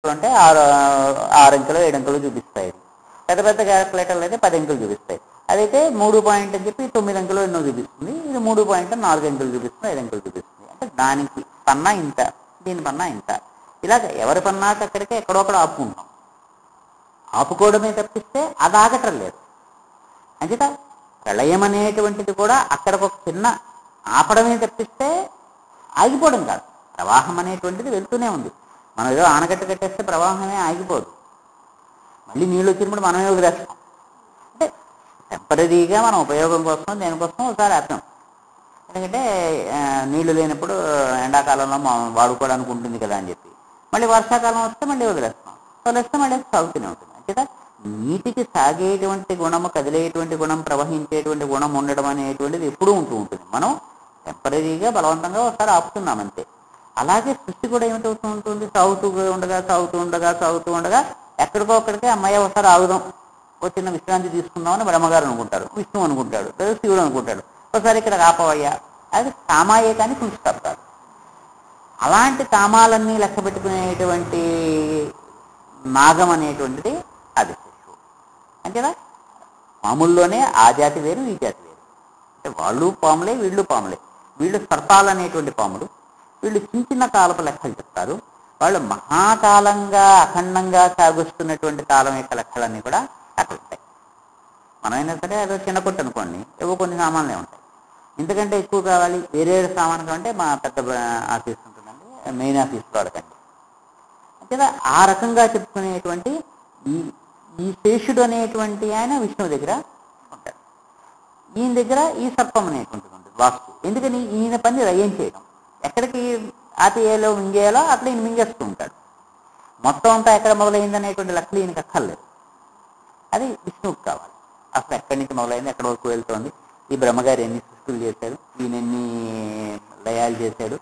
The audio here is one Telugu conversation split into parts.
అంటే 6 అంకెలు 7 అంకెలు చూపిస్తాయి. పెద్ద పెద్ద క్యాల్కులేటర్లు అయితే 10 అంకెలు చూపిస్తాయి. అదైతే 3 పాయింట్ అని చెప్పి 9 అంకెలు ఎన్నో చూపిస్తుంది. ఇది 3 పాయింట్ 4 అంకెలు చూపిస్తుంది, 5 అంకెలు చూపిస్తుంది. అంటే దానికి పన్నా ఇంత, దీని పన్నా ఇంత, ఇలాగ ఎవరి పన్నాక అక్కడికి ఎక్కడొక్కడ ఆపుకుంటాం. ఆపుకోవడమే తప్పిస్తే అది ఆగటం లేదు. అంచేత ప్రళయం అనేటువంటిది కూడా అక్కడికి ఒక చిన్న ఆపడమే తప్పిస్తే ఆగిపోవడం కాదు. ప్రవాహం అనేటువంటిది వెళ్తూనే ఉంది. మనం ఏదో ఆనకట్ట కట్టేస్తే ప్రవాహమే ఆగిపోదు. మళ్ళీ నీళ్ళు వచ్చినప్పుడు మనమే వదిలేస్తాం. అంటే టెంపరీగా మనం ఉపయోగం కోసం దేనికోసం ఒకసారి వేస్తాం. ఎందుకంటే నీళ్లు లేనప్పుడు ఎండాకాలంలో వాడుకోవడానికి ఉంటుంది కదా అని చెప్పి, మళ్ళీ వర్షాకాలం వస్తే మళ్ళీ వదిలేస్తాం. వదిలేస్తే మళ్ళీ సాగుతూనే ఉంటుంది. అంచేత నీటికి సాగేటువంటి గుణము, కదిలేటువంటి గుణం, ప్రవహించేటువంటి గుణం ఉండడం అనేటువంటిది ఎప్పుడూ ఉంటూ ఉంటుంది. మనం టెంపరీగా బలవంతంగా ఒకసారి ఆపుతున్నాం అంతే. అలాగే సృష్టి కూడా ఏమిటవుతూ ఉంటుంది, సాగుతూ ఉండగా ఎక్కడికో అక్కడికి అమ్మాయి ఒకసారి ఆగుదాం, ఒక చిన్న విశ్రాంతి తీసుకుందామని బ్రహ్మగారు అనుకుంటారు, విష్ణువు అనుకుంటాడు, లేదా శివుడు అనుకుంటాడు, ఒకసారి ఇక్కడ ఆపవయ్యా. అది కామాయే కానీ సృష్టి కాదు. అలాంటి కామాలన్నీ లెక్క పెట్టుకునేటువంటి నాగం అనేటువంటిది అది శిశువు. అంతేనా? మామూల్లోనే ఆ జాతి వేరు, ఈ జాతి వేరు. అంటే వాళ్ళు పాములే, వీళ్ళు పాములే. వీళ్ళు సర్పాలు అనేటువంటి పాములు, వీళ్ళు చిన్న చిన్న కాలపు లెక్కలు చెప్తారు. వాళ్ళు మహాకాలంగా అఖండంగా సాగుస్తున్నటువంటి కాలం యొక్క లెక్కలన్నీ కూడా అక్కడ ఉంటాయి. మనమైనా సరే అదో చిన్న కొట్టు అనుకోండి, ఏవో కొన్ని సామాన్లే ఉంటాయి. ఇంతకంటే ఎక్కువ కావాలి, వేరే సామాన్ కంటే మా పెద్ద ఆఫీస్ ఉంటుందండి, మెయిన్ ఆఫీస్లో అడగండి. అంటే ఆ రకంగా చెప్పుకునేటువంటి ఈ శేషుడు అనేటువంటి ఆయన విష్ణువు దగ్గర ఉంటాడు. ఈయన దగ్గర ఈ సర్పం అనేటువంటిది ఉంటుంది, వాస్తు. ఎందుకని ఈయన పని రయ్యం చేయడం, ఎక్కడికి ఆపేయాలో మింగేయాలో అట్లా ఈయన మింగేస్తూ ఉంటాడు. మొత్తం అంతా ఎక్కడ మొదలైంది అనేటువంటి లెక్కలు ఈయనకి అక్కర్లేదు. అది విష్ణువుకి కావాలి. అసలు ఎక్కడి నుంచి మొదలైంది, ఎక్కడి వరకు వెళ్తోంది, ఈ బ్రహ్మగారు ఎన్ని సృష్టిలు చేశాడు, ఈయన ఎన్ని లయాలు చేశాడు,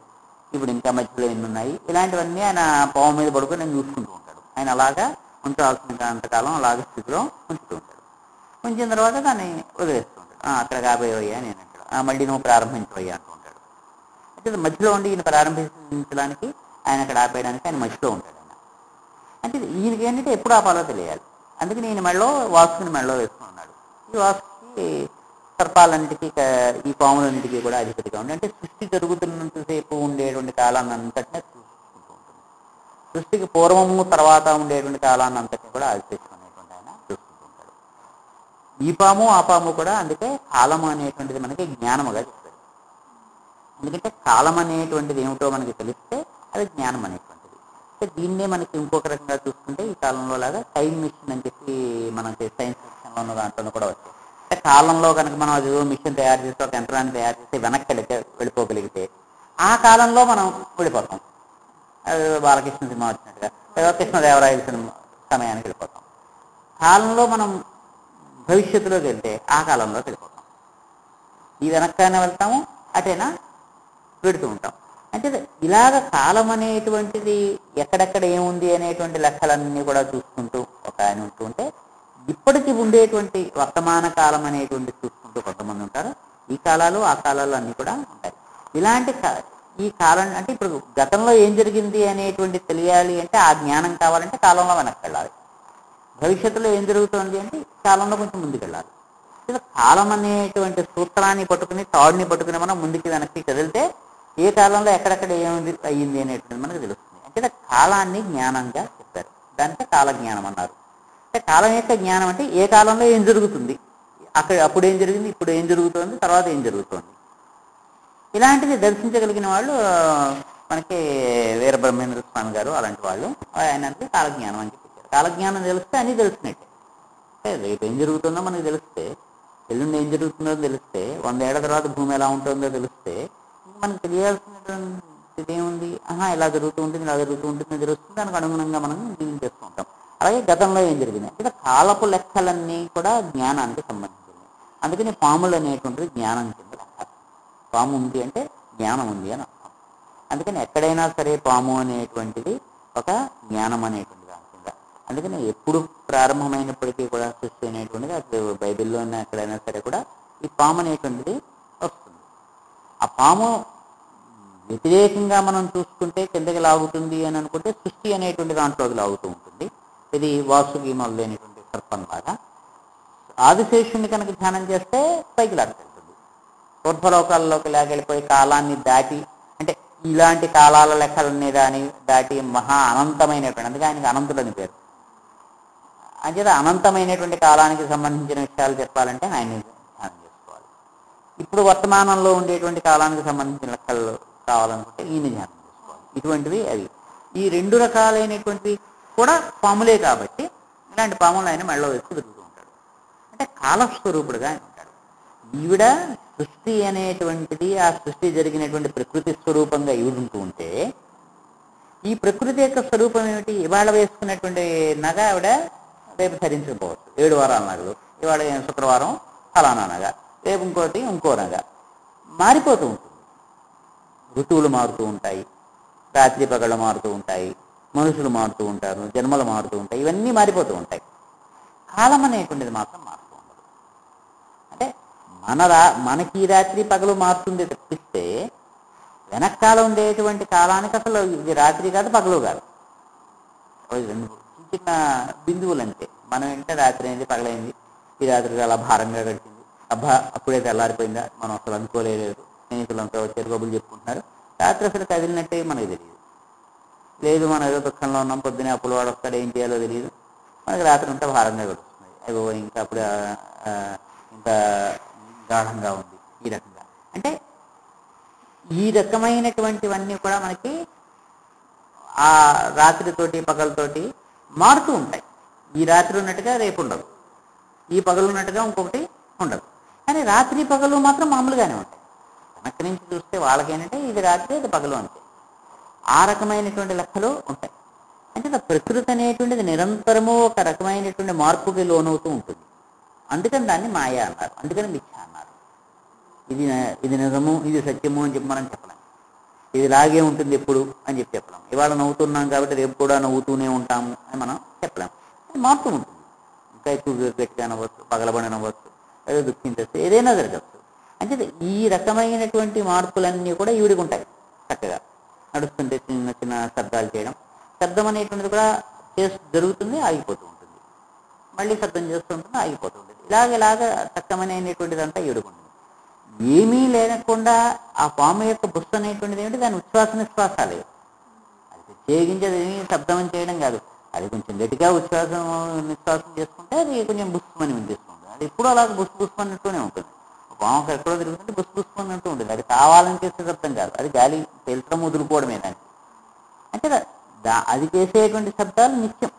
ఇప్పుడు ఇంకా మధ్యలో ఎన్ని ఉన్నాయి, ఇలాంటివన్నీ ఆయన పాము మీద పడుకొని నేను చూసుకుంటూ ఉంటాడు. ఆయన అలాగా ఉంచాల్సినంతకాలం అలాగే స్థితిలో ఉంచుతూ ఉంటాడు. ఉంచిన తర్వాత దాన్ని వదిలేస్తూ ఉంటాడు. అక్కడ కాబోయవయ్యా నేను అంటాడు, మళ్ళీ నువ్వు ప్రారంభించవయ్యా అంటూ ఉంటాడు. అంటే మధ్యలో ఉండి ఈయన ప్రారంభించడానికి, ఆయన అక్కడ ఆపేయడానికి ఆయన మధ్యలో ఉంటాడు. ఆయన అంటే ఈయనకి ఏంటంటే ఎప్పుడు ఆపాలో తెలియాలి. అందుకని ఈయన మెడలో వాసుకుని మెడలో వేసుకుని ఉన్నాడు. ఈ వాసుకి సర్పాలన్నిటికీ, ఈ పాములన్నిటికీ కూడా అధిపతిగా ఉండి, అంటే సృష్టి జరుగుతున్నంతసేపు ఉండేటువంటి కాలాన్ని అంతటినే చూసుకుంటూ ఉంటుంది. సృష్టికి పూర్వము తర్వాత ఉండేటువంటి కాలాన్ని అంతటినీ కూడా ఆధిపత్యం అనేటువంటి ఆయన చూసుకుంటూ ఉంటాడు. ఈ పాము ఆ పాము కూడా అందుకే కాలము అనేటువంటిది మనకి జ్ఞానముగా చెప్తాడు. ఎందుకంటే కాలం అనేటువంటిది ఏమిటో మనకి తెలిస్తే అది జ్ఞానం అనేటువంటిది. అంటే దీన్నే మనకి ఇంకొక రకంగా చూసుకుంటే ఈ కాలంలో లాగా టైం మిషన్ అని చెప్పి మనకి సైన్స్ ఫిక్షన్లో ఉన్న దాంట్లో కూడా వచ్చాయి. అంటే కాలంలో కనుక మనం అది మిషన్ తయారు చేసి ఒక యంత్రాన్ని తయారు చేసి వెనక్కి వెళ్ళిపోగలిగితే ఆ కాలంలో మనం వెళ్ళిపోతాం. బాలకృష్ణ సినిమా వచ్చినట్టుగా ఏదో కృష్ణదేవరాయల సినిమా సమయానికి వెళ్ళిపోతాం. కాలంలో మనం భవిష్యత్తులోకి వెళ్తే ఆ కాలంలోకి వెళ్ళిపోతాం. ఈ వెనక్కైనా వెళ్తాము, అటైనా పెడుతూ ఉంటాం. అంటే ఇలాగ కాలం అనేటువంటిది ఎక్కడెక్కడ ఏముంది అనేటువంటి లెక్కలన్నీ కూడా చూసుకుంటూ ఒక ఆయన ఉంటూ ఉంటే, ఇప్పటికి ఉండేటువంటి వర్తమాన కాలం అనేటువంటి చూసుకుంటూ కొంతమంది ఉంటారు. ఈ కాలాలు ఆ కాలాలు అన్నీ కూడా ఉంటాయి. ఇలాంటి ఈ కాలం అంటే ఇప్పుడు గతంలో ఏం జరిగింది అనేటువంటి తెలియాలి అంటే ఆ జ్ఞానం కావాలంటే కాలంలో వెనక్కి వెళ్ళాలి. భవిష్యత్తులో ఏం జరుగుతుంది అంటే కాలంలో కొంచెం ముందుకు వెళ్ళాలి. కాలం అనేటువంటి సూత్రాన్ని పట్టుకుని, తాడుని పట్టుకుని మనం ముందుకి వెనక్కి కదిలితే ఏ కాలంలో ఎక్కడెక్కడ ఏముంది అయ్యింది అనేటువంటిది మనకు తెలుస్తుంది. అంటే కాలాన్ని జ్ఞానంగా చెప్పారు. దానికే కాలజ్ఞానం అన్నారు. అంటే కాలం యొక్క జ్ఞానం అంటే ఏ కాలంలో ఏం జరుగుతుంది, అప్పుడు ఏం జరిగింది, ఇప్పుడు ఏం జరుగుతుంది, తర్వాత ఏం జరుగుతుంది, ఇలాంటిది దర్శించగలిగిన వాళ్ళు మనకి వీరబ్రహ్మేంద్ర స్వామి గారు అలాంటి వాళ్ళు. ఆయన అంటే కాలజ్ఞానం అని చెప్పారు. కాలజ్ఞానం తెలిస్తే అన్నీ తెలిసినట్టే. అంటే రేపు ఏం జరుగుతుందో మనకు తెలిస్తే, ఎల్లుండి ఏం జరుగుతుందో తెలిస్తే, 100 ఏళ్ల తర్వాత భూమి ఎలా ఉంటుందో తెలిస్తే మనకు తెలియాల్సినటువంటి ఏముంది, ఇలా జరుగుతూ ఉంటుంది, ఇలా జరుగుతూ ఉంటుంది తెలుస్తుంది. దానికి అనుగుణంగా మనం జీవించేస్తూ ఉంటాం. అలాగే గతంలో ఏం జరిగింది అంటే కాలపు లెక్కలన్నీ కూడా జ్ఞానానికి సంబంధించింది. అందుకని పాములు అనేటువంటిది జ్ఞానం కింద లెక్క. పాము ఉంది అంటే జ్ఞానం ఉంది అని అర్థం. అందుకని ఎక్కడైనా సరే పాము అనేటువంటిది ఒక జ్ఞానం అనేటువంటి దాని కింద. అందుకని ఎప్పుడు ప్రారంభమైనప్పటికీ కూడా సృష్టి అనేటువంటిది అసలు బైబిల్లో ఉన్న ఎక్కడైనా సరే కూడా ఈ పాము అనేటువంటిది వస్తుంది. ఆ పాము వ్యతిరేకంగా మనం చూసుకుంటే కిందకి లాగుతుంది అని అనుకుంటే సృష్టి అనేటువంటి దాంట్లోకి లాగుతూ ఉంటుంది. ఇది వాసుకి మొదలైనటువంటి సర్పం లాగా. ఆదిశేషుని కనుక ధ్యానం చేస్తే పైకి లాగెళ్తుంది, ఊర్ధ్వలోకాల్లోకి లాగెళ్ళిపోయి కాలాన్ని దాటి, అంటే ఇలాంటి కాలాల లెక్కలన్నీ దాటి మహా అనంతమైనటువంటి, అందుకే ఆయనకి అనంతుడని పేరు. అంచేత అనంతమైనటువంటి కాలానికి సంబంధించిన విషయాలు చెప్పాలంటే ఆయన్ని ధ్యానం చేసుకోవాలి. ఇప్పుడు వర్తమానంలో ఉండేటువంటి కాలానికి సంబంధించిన లెక్కలు కావాలనుకుంటే ఈయన ధ్యానం చేసుకోవాలి. ఇటువంటివి అవి ఈ రెండు రకాలైనటువంటివి కూడా పాములే కాబట్టి ఇలాంటి పాములు ఆయన మెళ్ళలో వేసుకు తిరుగుతూ ఉంటాడు. అంటే కాలస్వరూపుడుగా ఆయన ఉంటాడు. ఈవిడ సృష్టి అనేటువంటిది, ఆ సృష్టి జరిగినటువంటి ప్రకృతి స్వరూపంగా ఈవిడుంటూ ఉంటే, ఈ ప్రకృతి యొక్క స్వరూపం ఏమిటి? ఇవాళ వేసుకున్నటువంటి నగ ఆవిడ రేపు ధరించకపోవచ్చు. 7 వారాల నగలు, ఇవాళ శుక్రవారం ఫలానా నగ, రేపు ఇంకో నగ మారిపోతూ ఉంటుంది. ఋతువులు మారుతూ ఉంటాయి, రాత్రి పగళ్ళు మారుతూ ఉంటాయి, మనుషులు మారుతూ ఉంటారు, జన్మలు మారుతూ ఉంటాయి, ఇవన్నీ మారిపోతూ ఉంటాయి. కాలం అనేటువంటిది మాత్రం మారుతూ ఉండదు. అంటే మనకి రాత్రి పగలు మారుతుంది తప్పిస్తే వెనకాల ఉండేటువంటి కాలానికి అసలు ఇది రాత్రి కాదు పగలు కాదు, రెండు చిన్న బిందువులు అంతే. మనం ఏంటంటే రాత్రి అయింది పగలైంది, ఈ రాత్రి అలా భారంగా గడిచింది, అబ్బా అప్పుడే తెల్లారిపోయిందా, మనం అసలు అనుకోలేదు, స్నేహితులంతా వచ్చారు కబుర్లు చెప్పుకుంటున్నారు, రాత్రి అసలు కదిలినట్టే మనకు తెలియదు. లేదు మనం ఏదో దుఃఖంలో ఉన్నాం, పొద్దునే అప్పులు వాడు వస్తాడు, ఏం చేయాలో తెలియదు, మనకి రాత్రి అంతా భారంగా గడుస్తుంది, అయ్యో ఇంకా అప్పుడు ఇంకా గాఢంగా ఉంది. ఈ రకంగా అంటే ఈ రకమైనటువంటివన్నీ కూడా మనకి ఆ రాత్రితోటి పగలతోటి మారుతూ ఉంటాయి. ఈ రాత్రి ఉన్నట్టుగా రేపు ఉండదు, ఈ పగలు ఉన్నట్టుగా ఇంకొకటి ఉండదు. కానీ రాత్రి పగలు మాత్రం మామూలుగానే ఉంటాయి. వెనక్కి నుంచి చూస్తే వాళ్ళకేంటంటే ఇది రాత్రి ఇది పగలు అంతే, ఆ రకమైనటువంటి లెక్కలు ఉంటాయి. అంటే ప్రకృతి అనేటువంటిది నిరంతరము ఒక రకమైనటువంటి మార్పుకి లోనవుతూ ఉంటుంది. అందుకని దాన్ని మాయ అన్నారు, అందుకని మిథ్య అన్నారు. ఇది నిజము, ఇది సత్యము అని చెప్పి మనం చెప్పలేం. ఇది ఇలాగే ఉంటుంది ఎప్పుడు అని చెప్పి చెప్పలేం. ఇవాళ నవ్వుతున్నాం కాబట్టి రేపు కూడా నవ్వుతూనే ఉంటాము అని మనం చెప్పలేం. మారుతూ ఉంటుంది. ఇంకా ఎక్కువ గట్టిగా నవ్వచ్చు, పగలబడి నవ్వచ్చు, ఏదో దుఃఖించవచ్చు, ఏదైనా జరగచ్చు. అంటే ఈ రకమైనటువంటి మార్పులన్నీ కూడా ఈవిడికి ఉంటాయి. చక్కగా నడుస్తుంటే చిన్న చిన్న శబ్దాలు చేయడం, శబ్దం అనేటువంటిది కూడా జరుగుతుంది, ఆగిపోతూ ఉంటుంది, మళ్ళీ శబ్దం చేస్తూ ఉంటుంది, ఆగిపోతూ ఉంటుంది. ఇలాగ చక్కమైనటువంటిదంతా ఈవిడికి ఉంటుంది. ఏమీ లేకుండా ఆ పాము యొక్క బుస్సు అనేటువంటిది ఏమిటి, దాని ఉచ్ఛ్వాస నిశ్వాసాలే. అది ప్రత్యేకించి అది శబ్దం చేయడం కాదు, అది కొంచెం గట్టిగా నిశ్వాసం చేసుకుంటే అది కొంచెం బుస్సుమని వినిపిస్తుంది. అది ఎప్పుడూ అలాగే బుస్సు అన్నట్టునే ఉంటుంది. పాము ఎక్కడో తిరుగుతుంటే బుస్సు అన్నట్టు ఉంటుంది. అది కావాలని చేసే శబ్దం కాదు, అది గాలి తెలుసడం వదులుకోవడమే దానికి. అంటే అది చేసేటువంటి శబ్దాలు నిత్యం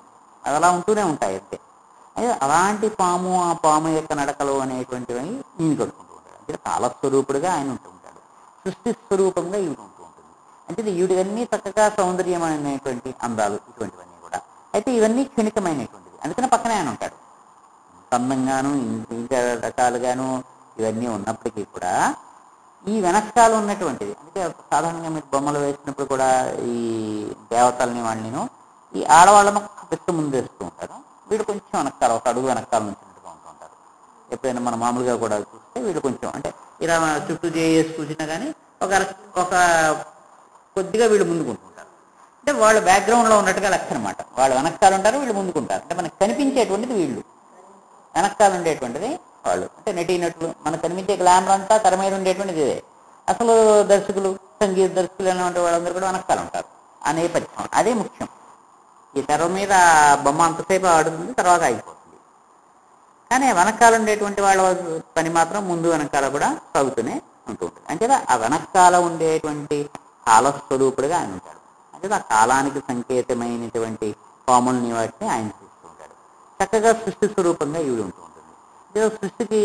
అది అలా ఉంటూనే ఉంటాయి అంతే. అయితే అలాంటి పాము, ఆ పాము యొక్క నడకలు అనేటువంటివి ఈయన కట్టుకుంటూ ఉంటాడు. అంటే కాలస్వరూపుడుగా ఆయన ఉంటూ ఉంటాడు, సృష్టి స్వరూపంగా ఈవిడ ఉంటూ ఉంటుంది. అంటే ఈవిడవన్నీ చక్కగా సౌందర్యమైనటువంటి అందాలు ఇటువంటివన్నీ కూడా. అయితే ఇవన్నీ క్షణికమైనటువంటివి, అందుకని పక్కనే ఆయన ఉంటాడు. అందంగాను ఇంకా రకాలుగాను ఇవన్నీ ఉన్నప్పటికీ కూడా ఈ వెనకాల ఉన్నటువంటిది, అందుకే సాధారణంగా మీరు బొమ్మలు వేసినప్పుడు కూడా ఈ దేవతల్ని వాళ్ళని ఈ ఆడవాళ్ళను పెద్ద ముందు వేస్తూ ఉంటారు, వీడు కొంచెం వెనకాల ఒక అడుగు వెనకాల నుంచినట్టుగా ఉంటూ ఉంటారు. ఎప్పుడైనా మన మామూలుగా కూడా చూస్తే వీళ్ళు కొంచెం అంటే ఇలా చుట్టూ చేసి చూసినా కానీ ఒక కొద్దిగా వీళ్ళు ముందుకుంటుంటారు. అంటే వాళ్ళు బ్యాక్గ్రౌండ్లో ఉన్నట్టుగా లెక్క అనమాట. వాళ్ళు వెనకాల ఉంటారు, వీళ్ళు ముందుకుంటారు. అంటే మనకు కనిపించేటువంటిది వీళ్ళు, వెనకాల ఉండేటువంటిది వాళ్ళు. అంటే నటీనటులు మనకు కనిపించే గ్లామర్ అంతా తెర మీద ఉండేటువంటిది ఇదే. అసలు దర్శకులు, సంగీత దర్శకులు అనేటువంటి వాళ్ళందరూ కూడా వెనకాల ఉంటారు. ఆ నేపథ్యం అదే ముఖ్యం. ఈ తెర మీద బొమ్మ అంతసేపు ఆడుతుంది, తర్వాత ఆగిపోతుంది. కానీ వెనకాల ఉండేటువంటి వాళ్ళ పని మాత్రం ముందు వెనకాల కూడా సాగుతూనే ఉంటూ ఉంటుంది. అంటే ఆ వెనకాల ఉండేటువంటి కాలస్వరూపుడుగా ఆయన ఉంటాడు. అంటే ఆ కాలానికి సంకేతమైనటువంటి పాముల్ని వాటిని ఆయన చూస్తూ ఉంటాడు. చక్కగా సృష్టి స్వరూపంగా ఈవిడ ఉంటూ ఉంటుంది. సృష్టికి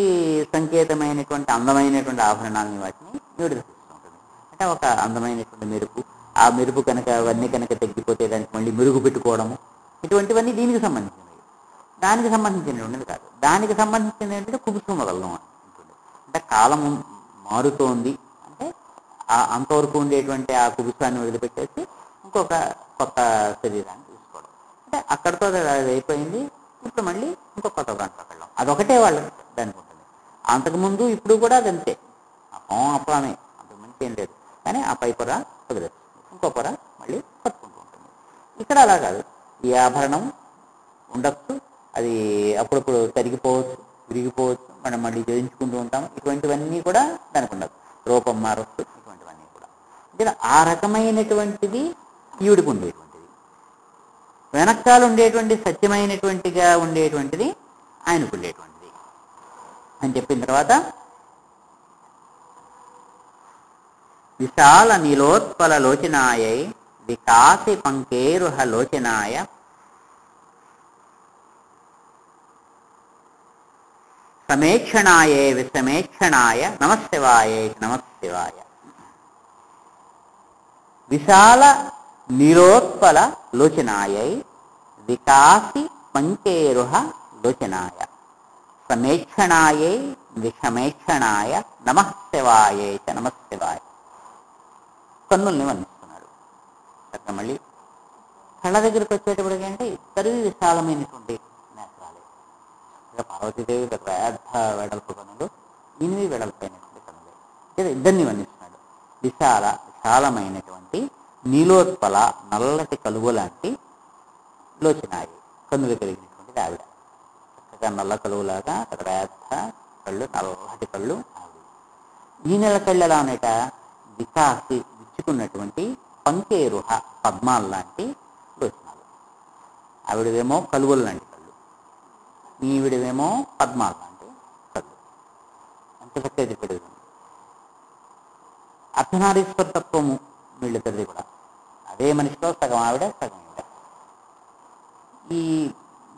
సంకేతమైనటువంటి అందమైనటువంటి ఆభరణాలని వాటిని ఈవిడ చూస్తూ ఉంటుంది. అంటే ఒక అందమైనటువంటి మెరుపు, ఆ మెరుపు కనుక అవన్నీ కనుక తగ్గిపోతే దానికి మళ్ళీ మెరుగు పెట్టుకోవడము, ఇటువంటివన్నీ దీనికి సంబంధించినవి. దానికి సంబంధించినటువంటిది కాదు. దానికి సంబంధించిన ఏంటంటే కుబుసం వదలడం ఉంటుంది. అంటే కాలం మారుతోంది అంటే అంతవరకు ఉండేటువంటి ఆ కుబుసాన్ని వదిలిపెట్టేసి ఇంకొక కొత్త శరీరాన్ని తీసుకోవడం. అంటే అక్కడితో అది అయిపోయింది, ఇప్పుడు మళ్ళీ ఇంకొక కొత్త దాంట్లోకి వెళ్ళాం. అదొకటే వాళ్ళు దానికి ఉంటుంది. అంతకుముందు ఇప్పుడు కూడా అది అంతే, అపామే, అంతకుమించి ఏం లేదు. కానీ ఆ పైపొర వదిలేస్తుంది. ఇంకో పొర మళ్ళీ పట్టుకుంటూ ఉంటుంది. ఇక్కడ అలా కాదు. ఈ ఆభరణం ఉండొచ్చు, అది అప్పుడప్పుడు తరిగిపోవచ్చు, విరిగిపోవచ్చు, మనం మళ్ళీ జయించుకుంటూ ఉంటాం. ఇటువంటివన్నీ కూడా దానికి ఉండదు. రూపం మారచ్చు, ఇటువంటివన్నీ కూడా. ఇక్కడ ఆ రకమైనటువంటిది ఈవిడికి ఉండేటువంటిది, వెనకాల ఉండేటువంటి సత్యమైనటువంటిగా ఉండేటువంటిది ఆయనకు ఉండేటువంటిది అని చెప్పిన తర్వాత విశాల నీలోత్పల లోచనాయై వికాసి పంకేరుహ లోచనాయ సమేక్షణాయే విసమేక్షణాయ నమశివాయే నమశివాయ. విశాల నీలోత్పల లోచనాయై వికాసి పంకేరుహ లోచనాయ సమేక్షణాయై విషమేక్షణాయ నమశివాయే నమశివాయ. కన్నుల్ని వర్ణిస్తున్నాడు. అక్కడ మళ్ళీ కళ్ళ దగ్గరికి వచ్చేటప్పటికి అంటే ఇద్దరు విశాలమైనటువంటి నేత్రాలే. పార్వతీదేవి పెద్ద వెడల్పు కన్నులు, ఈయనవి వెడల్పైనటువంటి కన్నులే. ఇద్దరిని వర్ణిస్తున్నాడు. విశాలమైనటువంటి నీలోత్పల నల్లటి కలువ లాంటి లోచనాయి కన్నులు కలిగినటువంటి ఆవిడ. చక్కగా నల్ల కలువులాగా పెద్ద కళ్ళు, నల్లటి కళ్ళు ఆవిడ. ఈ నెల కళ్ళు ఎలా ఉన్నాయట? వికాసి విచ్చుకున్నటువంటి పంకేరుహ పద్మాల లాంటి లోచనాలు. ఆవిడవేమో కలువలు లాంటి కళ్ళు, ఈవిడవేమో పద్మాల లాంటి కళ్ళు. అంత చక్కగా పెరుగుతుంది. అర్ధనారీశ్వర తత్వము వీళ్ళిద్దరిది కూడా. అదే మనిషిలో సగం ఆవిడ, సగం ఆవిడ. ఈ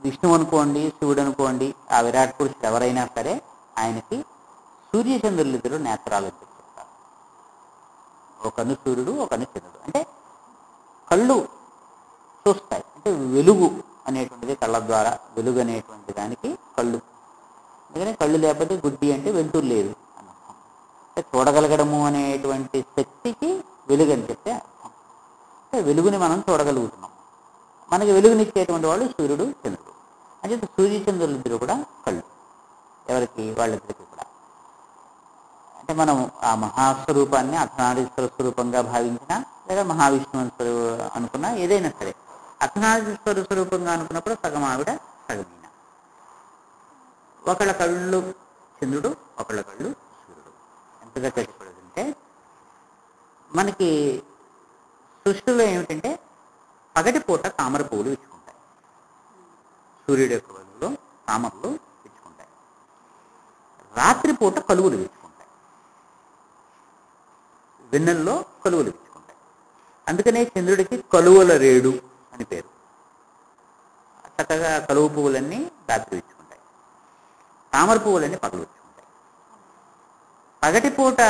విష్ణువు అనుకోండి, శివుడు అనుకోండి, ఆ విరాట్ పురుషుడు ఎవరైనా సరే ఆయనకి సూర్యచంద్రులు ఇద్దరు నేత్రాలు చెప్తారు. ఒక కన్ను సూర్యుడు, ఒక కన్ను చంద్రుడు. అంటే కళ్ళు చూస్తాయి, అంటే వెలుగు అనేటువంటిది కళ్ళ ద్వారా, వెలుగు అనేటువంటి దానికి కళ్ళు. అందుకని కళ్ళు లేకపోతే గుడ్డి అంటే వెలుతురు లేదు అని అర్థం. అంటే చూడగలగడము అనేటువంటి శక్తికి వెలుగు అని చెప్పే అర్థం. అంటే వెలుగుని మనం చూడగలుగుతున్నాం. మనకి వెలుగునిచ్చేటువంటి వాళ్ళు సూర్యుడు, చంద్రుడు. అంటే సూర్యచంద్రులు ఇద్దరు కూడా కళ్ళు. ఎవరికి? వాళ్ళిద్దరికి కూడా. అంటే మనం ఆ మహాస్వరూపాన్ని అర్ధనారీశ్వర స్వరూపంగా భావించినా, లేదా మహావిష్ణువు అనుకున్నా, ఏదైనా సరే అర్ధనారీశ్వర స్వరూపంగా అనుకున్నప్పుడు సగం ఆవిడ, సగమైన. ఒకళ్ళ కళ్ళు చంద్రుడు, ఒకళ్ళ కళ్ళు సూర్యుడు. ఎంతగా కట్టుపడుతుంటే మనకి సృష్టిలో ఏమిటంటే పగటిపూట తామర పువ్వులు విచ్చుకుంటాయి. సూర్యుడు యొక్క వెలుగులో తామరలు విచ్చుకుంటాయి. రాత్రిపూట కలువులు విచ్చుకుంటాయి. వెన్నెల్లో కలువులు విచ్చుకుంటాయి. అందుకనే చంద్రుడికి కలువల రేడు అని పేరు. చక్కగా కలువు పువ్వులన్నీ రాత్రి విచ్చుకుంటాయి, తామర పువ్వులన్నీ పగలు విచ్చుకుంటాయి. పగటిపూట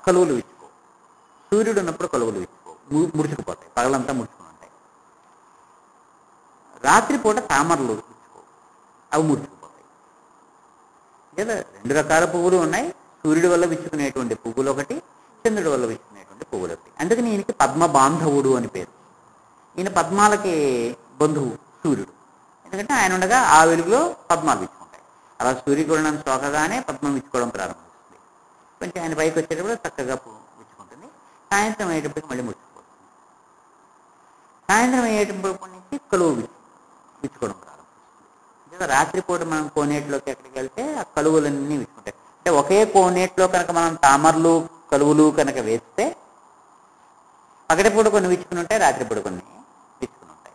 కలువులు విచ్చుకో, సూర్యుడు ఉన్నప్పుడు కలువులు విచ్చుకో, ముడుచుకుపోతాయి, పగలంతా ముడుచుకుని ఉంటాయి. రాత్రిపూట తామరలు విచ్చుకో, అవి ముడుచుకుపోతాయి. లేదా రెండు రకాల పువ్వులు ఉన్నాయి. సూర్యుడి వల్ల విచ్చుకునేటువంటి పువ్వులు ఒకటి, చంద్రుడి వల్ల విచ్చుకునేటువంటి పువ్వులు ఒకటి. అందుకని ఈయనకి పద్మ బాంధవుడు అని పేరు. ఈయన పద్మాలకి బంధువు సూర్యుడు. ఎందుకంటే ఆయన ఉండగా ఆ వెలుగులో పద్మాలు విచ్చుకుంటాయి. అలా సూర్యకిరణం సోకగానే పద్మం విచ్చుకోవడం ప్రారంభిస్తుంది. కొంచెం ఆయన పైకి వచ్చేటప్పుడు చక్కగా విచ్చుకుంటుంది. సాయంత్రం అయ్యేటప్పటికి మళ్ళీ ముడుచుకుపోతుంది. సాయంత్రం అయ్యేటప్పటి నుంచి కలువు విచ్చుకోవడం ప్రారంభిస్తుంది. రాత్రిపూట మనం కోనేటిలోకి ఎక్కడికి వెళ్తే ఆ కలువులన్నీ విచ్చుకుంటాయి. అంటే ఒకే కోనేటిలో కనుక మనం తామరలు, కలువులు కనుక వేస్తే పగటిపూట కొన్ని విచ్చుకుని ఉంటాయి, రాత్రిపూట కొన్ని విచ్చుకుని ఉంటాయి.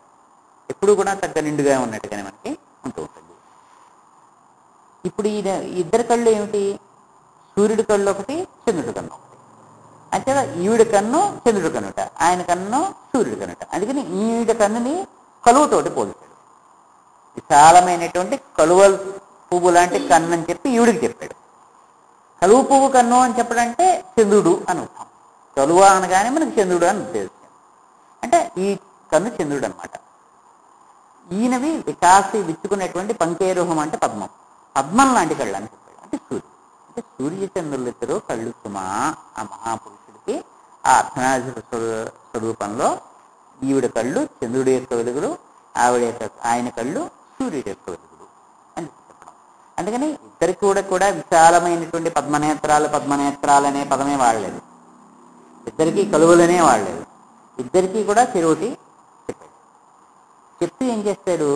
ఎప్పుడు కూడా చక్కగా నిండుగా ఉన్నట్టుగానే మనకి ఉంటూ ఉంటుంది. ఇప్పుడు ఈ ఇద్దరి కళ్ళు ఏమిటి? సూర్యుడి కళ్ళు ఒకటి, చంద్రుడి కన్ను ఒకటి. అంటే ఈవిడ కన్ను చంద్రుడి కన్నుట, ఆయన కన్ను సూర్యుడి కన్నుట. అందుకని ఈవిడ కన్నుని కలువుతోటి పోల్చాడు. విశాలమైనటువంటి కలువ పువ్వు లాంటి కన్ను అని చెప్పి ఈవిడికి చెప్పాడు. కలువు పువ్వు కన్ను అని చెప్పడంటే చంద్రుడు అని అర్థం. కలువ అనగానే మనకి చంద్రుడు అని ఉద్దేశం. అంటే ఈ కన్ను చంద్రుడు అనమాట. ఈయనవి వికాసి విచ్చుకునేటువంటి పంకేరుహం అంటే పద్మం. పద్మం లాంటి కళ్ళు అని చెప్పాడు. అంటే సూర్యుడు. అంటే సూర్యచంద్రులిద్దరూ కళ్ళు సుమా ఆ మహాపురుషుడికి ఆ అర్ధనారీశ్వర స్వరూపంలో ఈవిడ కళ్ళు చంద్రుడి యొక్క వెలుగులు, ఆవిడ యొక్క ఆయన కళ్ళు సూర్యుడి యొక్క వెలుగులు అని చెప్పడం. అందుకని ఇద్దరికి కూడా విశాలమైనటువంటి పద్మనేత్రాలు అనే పదమే వాడలేదు. ఇద్దరికి కలువులనే వాడలేదు. ఇద్దరికీ కూడా చెరోటి చెప్పాడు. చెప్తూ ఏం చేస్తాడు,